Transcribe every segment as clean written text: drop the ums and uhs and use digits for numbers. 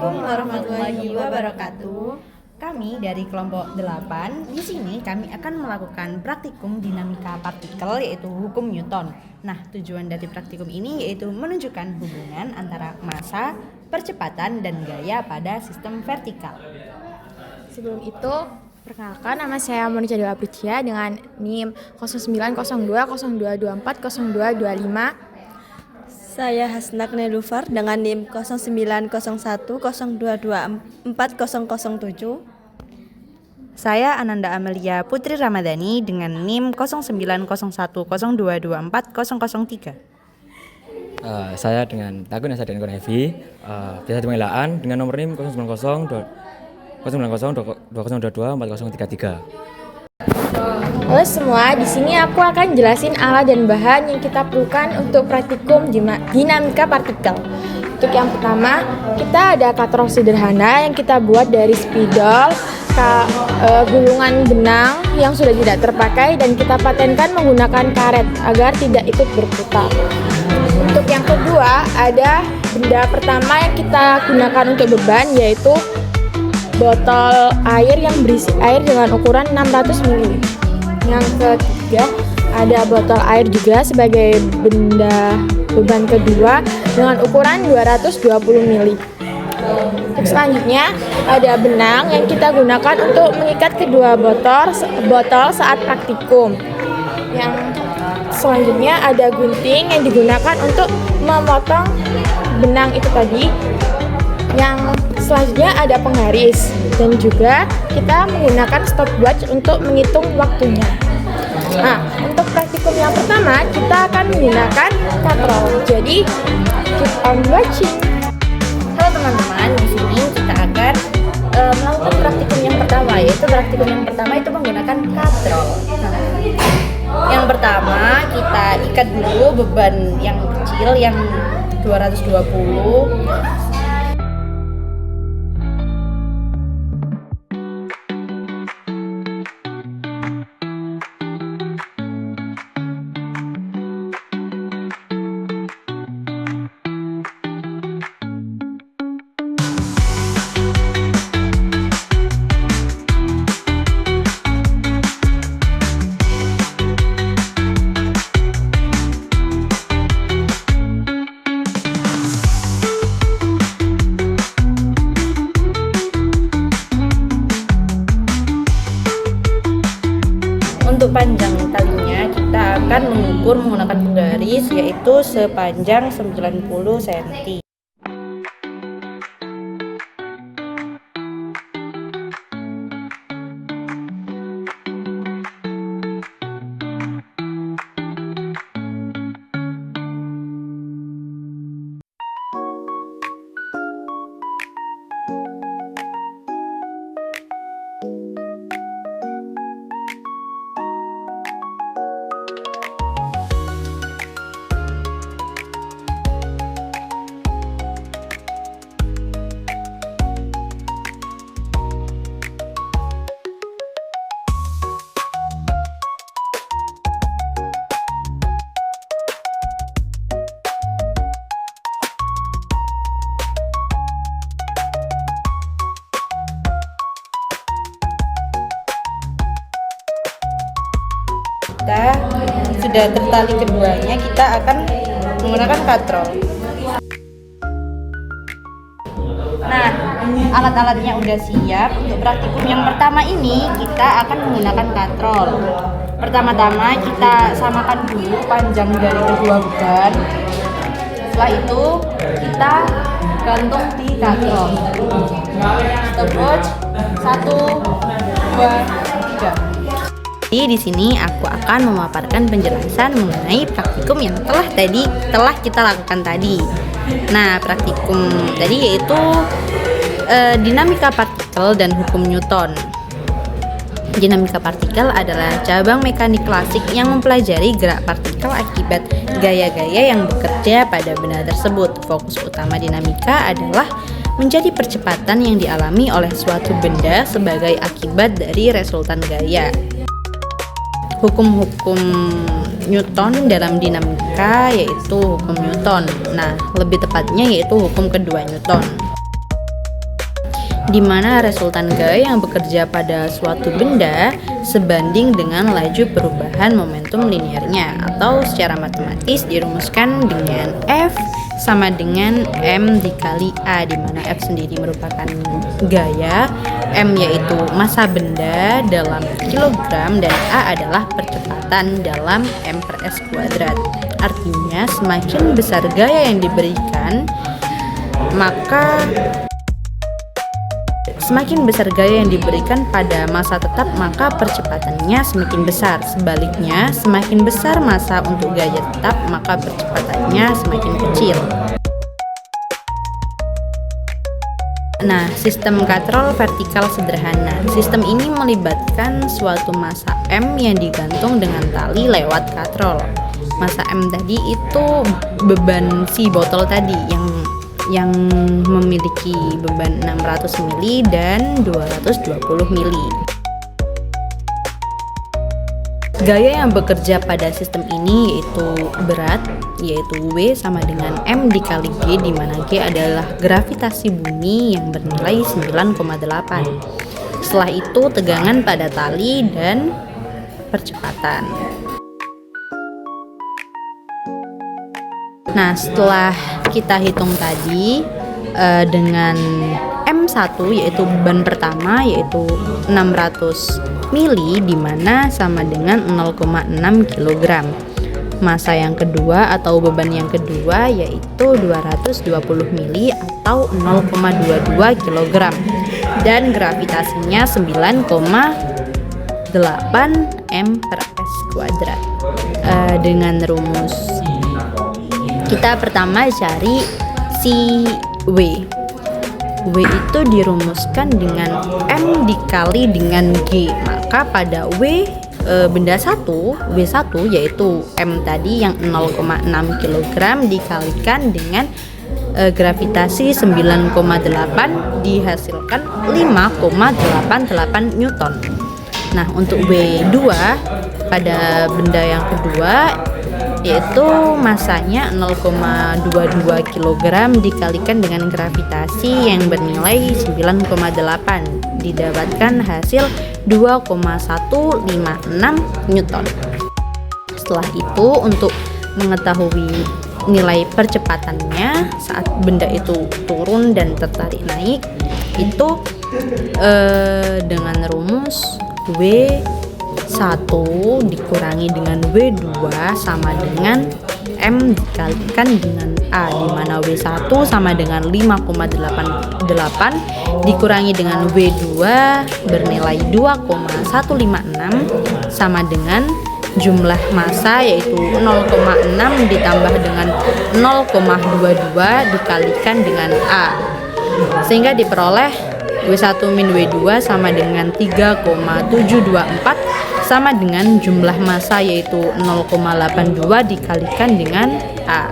Assalamualaikum warahmatullahi wabarakatuh. Kami dari kelompok 8, di sini kami akan melakukan praktikum dinamika partikel yaitu hukum Newton. Nah, tujuan dari praktikum ini yaitu menunjukkan hubungan antara massa, percepatan, dan gaya pada sistem vertikal. Sebelum itu, perkenalkan nama saya Monica Dewa Pricia dengan NIM 090202240225. Saya Hasnak Nelufar dengan NIM 090102240007. Saya Ananda Amelia Putri Ramadhani dengan NIM 090102240003. Saya dengan Takun Esa dan Konevi, biasa dipanggil Aan dengan nomor NIM 09020224033. Halo semua, di sini aku akan jelasin alat dan bahan yang kita perlukan untuk praktikum dinamika partikel. Untuk yang pertama, kita ada katrol sederhana yang kita buat dari spidol, gulungan benang yang sudah tidak terpakai dan kita patenkan menggunakan karet agar tidak ikut berputar. Untuk yang kedua, ada benda pertama yang kita gunakan untuk beban yaitu botol air yang berisi air dengan ukuran 600 ml. Yang ketiga, ada botol air juga sebagai benda beban kedua dengan ukuran 220 ml. Untuk selanjutnya, ada benang yang kita gunakan untuk mengikat kedua botol saat praktikum. Yang selanjutnya ada gunting yang digunakan untuk memotong benang itu tadi. Yang selanjutnya ada penggaris dan juga kita menggunakan stopwatch untuk menghitung waktunya. Nah, untuk praktikum yang pertama kita akan menggunakan katrol. Jadi, keep on watching. Halo teman-teman, di sini kita akan melakukan praktikum yang pertama, yaitu praktikum yang pertama itu menggunakan katrol. Nah, yang pertama kita ikat dulu beban yang kecil yang 220. Untuk panjang talinya kita akan mengukur menggunakan penggaris yaitu sepanjang 90 cm. Kita sudah tertali keduanya, kita akan menggunakan katrol. Nah, alat-alatnya udah siap. Untuk praktikum yang pertama ini kita akan menggunakan katrol. Pertama-tama kita samakan dulu panjang dari kedua beban. Setelah itu kita gantung di katrol. Stopwatch 1, 2, 3. Di sini aku akan memaparkan penjelasan mengenai praktikum yang telah kita lakukan tadi. Nah, praktikum tadi yaitu dinamika partikel dan hukum Newton. Dinamika partikel adalah cabang mekanik klasik yang mempelajari gerak partikel akibat gaya-gaya yang bekerja pada benda tersebut. Fokus utama dinamika adalah menjadi percepatan yang dialami oleh suatu benda sebagai akibat dari resultan gaya. Hukum-hukum Newton dalam dinamika yaitu hukum Newton. Nah, lebih tepatnya yaitu hukum kedua Newton. di mana resultan gaya yang bekerja pada suatu benda sebanding dengan laju perubahan momentum linearnya, atau secara matematis dirumuskan dengan F sama dengan M dikali A, di mana F sendiri merupakan gaya, M yaitu massa benda dalam kilogram, dan A adalah percepatan dalam M per S kuadrat. Artinya semakin besar gaya yang diberikan, pada massa tetap, maka percepatannya semakin besar. Sebaliknya, semakin besar massa untuk gaya tetap, maka percepatannya semakin kecil. Nah, sistem katrol vertikal sederhana. Sistem ini melibatkan suatu massa M yang digantung dengan tali lewat katrol. Massa M tadi itu beban si botol tadi yang memiliki beban 600 mili dan 220 mili. Gaya yang bekerja pada sistem ini yaitu berat, yaitu W sama dengan M dikali G, di mana G adalah gravitasi bumi yang bernilai 9,8. Setelah itu tegangan pada tali dan percepatan. Nah, setelah kita hitung tadi dengan M1 yaitu beban pertama yaitu 600 mili, di mana sama dengan 0,6 kg. Massa yang kedua atau beban yang kedua yaitu 220 mili atau 0,22 kg, dan gravitasinya 9,8 M per S kuadrat. Dengan rumus kita pertama cari si W. W itu dirumuskan dengan M dikali dengan G. Maka pada benda 1, W1 yaitu M tadi yang 0,6 kg dikalikan dengan gravitasi 9,8 dihasilkan 5,88 Newton. Nah, untuk W2 pada benda yang kedua yaitu masanya 0,22 kg dikalikan dengan gravitasi yang bernilai 9,8 didapatkan hasil 2,156 Newton. Setelah itu, untuk mengetahui nilai percepatannya saat benda itu turun dan tertarik naik, itu dengan rumus W1 dikurangi dengan W2 sama dengan M dikalikan dengan A, di mana W1 sama dengan 5,88 dikurangi dengan W2 bernilai 2,156 sama dengan jumlah massa yaitu 0,6 ditambah dengan 0,22 dikalikan dengan A, sehingga diperoleh W1 min W2 sama dengan 3,724 sama dengan jumlah massa yaitu 0,82 dikalikan dengan A,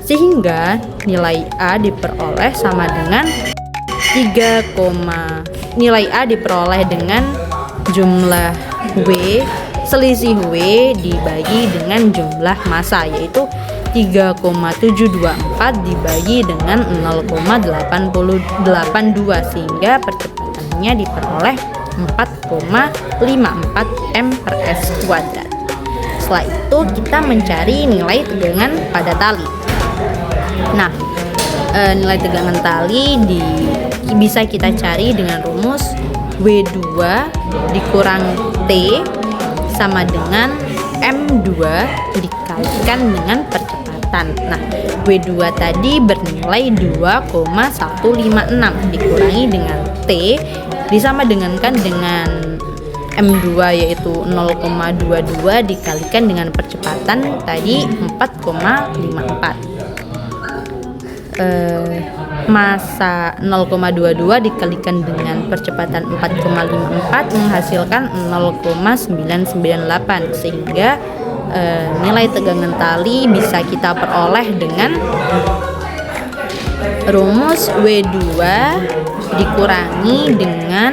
sehingga nilai A diperoleh sama dengan nilai A diperoleh dengan jumlah W selisih W dibagi dengan jumlah massa yaitu 3,724 dibagi dengan 0,882, sehingga percepatannya diperoleh 4,54 M per S kuadrat. Setelah itu kita mencari nilai tegangan pada tali. Nah, nilai tegangan tali bisa kita cari dengan rumus W2 dikurang T sama dengan M2 dikalikan dengan percepatan. Nah, W2 tadi bernilai 2,156 dikurangi dengan T disama dengankan dengan M2 yaitu 0,22 dikalikan dengan percepatan tadi 4,54. Massa 0,22 dikalikan dengan percepatan 4,54 menghasilkan 0,998, sehingga nilai tegangan tali bisa kita peroleh dengan rumus W2 dikurangi dengan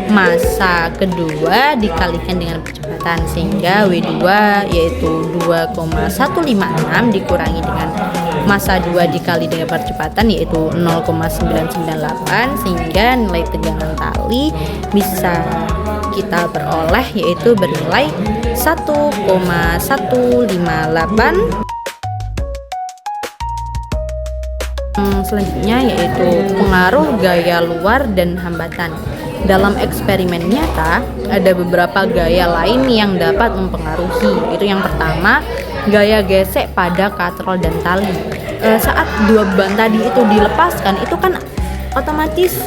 massa kedua dikalikan dengan percepatan, sehingga W2 yaitu 2,156 dikurangi dengan massa 2 dikali dengan percepatan yaitu 0,998, sehingga nilai tegangan tali bisa kita peroleh yaitu bernilai 1,158. Selanjutnya yaitu pengaruh gaya luar dan hambatan. Dalam eksperimen nyata ada beberapa gaya lain yang dapat mempengaruhi. Itu yang pertama, gaya gesek pada katrol dan tali. Saat dua beban tadi itu dilepaskan, itu kan otomatis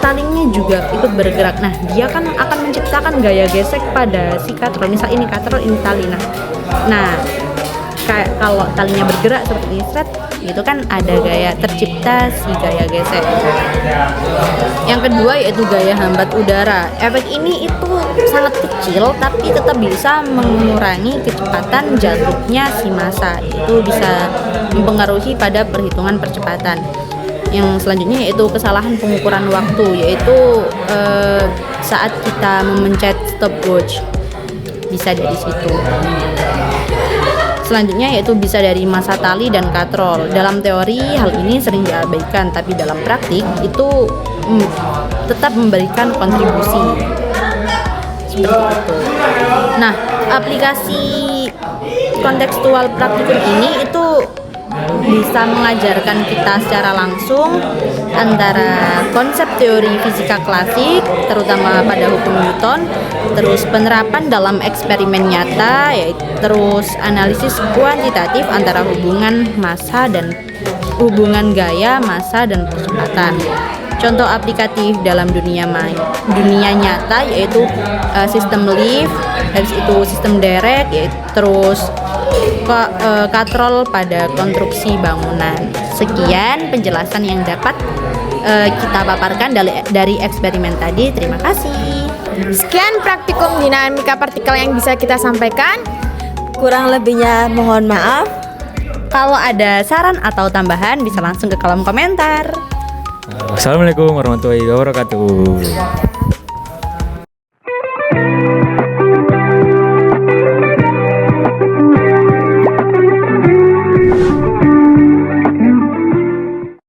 talinya juga ikut bergerak. Nah, dia kan akan menciptakan gaya gesek pada si katrol. Misal ini katrol, ini tali. Nah, kayak kalau talinya bergerak seperti ini, itu kan ada gaya tercipta si gaya gesek. Yang kedua yaitu gaya hambat udara. Efek ini itu sangat kecil tapi tetap bisa mengurangi kecepatan jatuhnya si massa. Itu bisa mempengaruhi pada perhitungan percepatan. Yang selanjutnya yaitu kesalahan pengukuran waktu, yaitu saat kita memencet stopwatch, bisa dari situ. Selanjutnya yaitu bisa dari massa tali dan katrol. Dalam teori hal ini sering diabaikan, tapi dalam praktik itu tetap memberikan kontribusi. Seperti itu. Nah, aplikasi kontekstual praktikum ini itu bisa mengajarkan kita secara langsung antara konsep teori fisika klasik, terutama pada hukum Newton, terus penerapan dalam eksperimen nyata, yaitu terus analisis kuantitatif antara hubungan massa dan hubungan gaya, massa dan percepatan. Contoh aplikatif dalam dunia nyata yaitu sistem lift, habis itu sistem derek, yaitu terus katrol pada konstruksi bangunan. Sekian penjelasan yang dapat kita paparkan dari eksperimen tadi. Terima kasih. Sekian praktikum dinamika partikel yang bisa kita sampaikan. Kurang lebihnya mohon maaf. Kalau ada saran atau tambahan bisa langsung ke kolom komentar. Assalamualaikum warahmatullahi wabarakatuh.